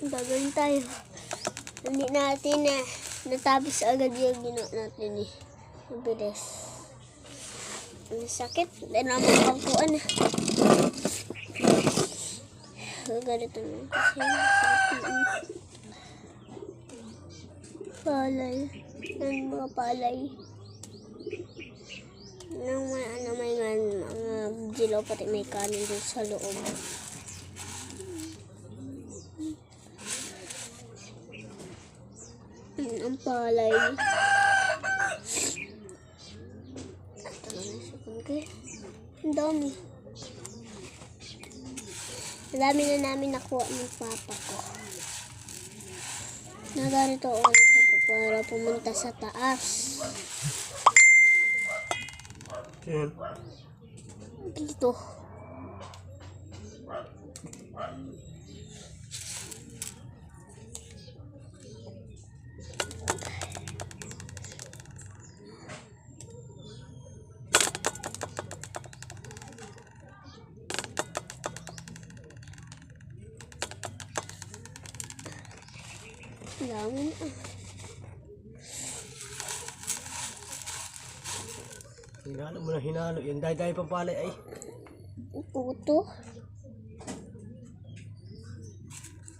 Gagawin tayo. Hindi natin natapos agad yung ginawa natin eh. Mabilis. Ang sakit. Dahil naman pagkuan eh. Ganito naman kasi sakit. Palay. Yan mga palay. Nang may mga dilaw pati may kanin dun sa loob. Ang palay. Ang dami. Ang dami na namin nakuha ng papa ko. Nagarito ulit ako para pumunta sa taas. Yan. Dito. Dami na. Hinalo mo na hinalo. Yung day-day pang palay ay. Puto.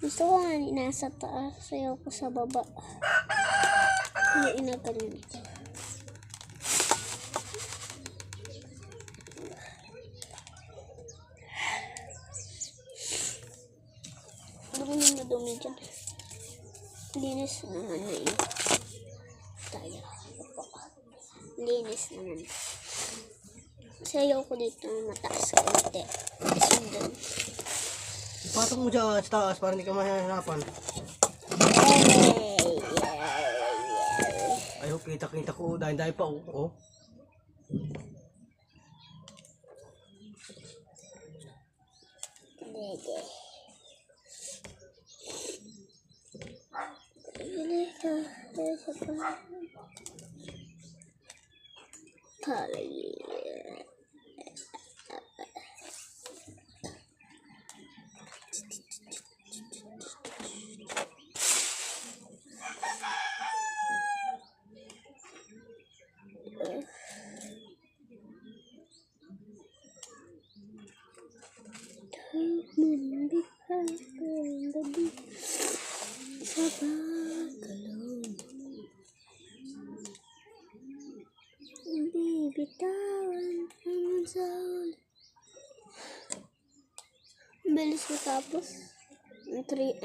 Gusto ko nga nasa taas. Sayaw ko sa baba. Hindi inaganyan ito. Dumi na dumi dyan. Linis naman na yun. Tayo. Linis naman. Sayaw ko dito mataas konti. Sundan. Ipatong mo dyan sa taas para hindi ka mahihirapan. Ay, kita ko. Dahil pa. Oh. Palay. Sa pagkalong hindi bitawan hanggang sa huli. Bilis ko tapos 3M.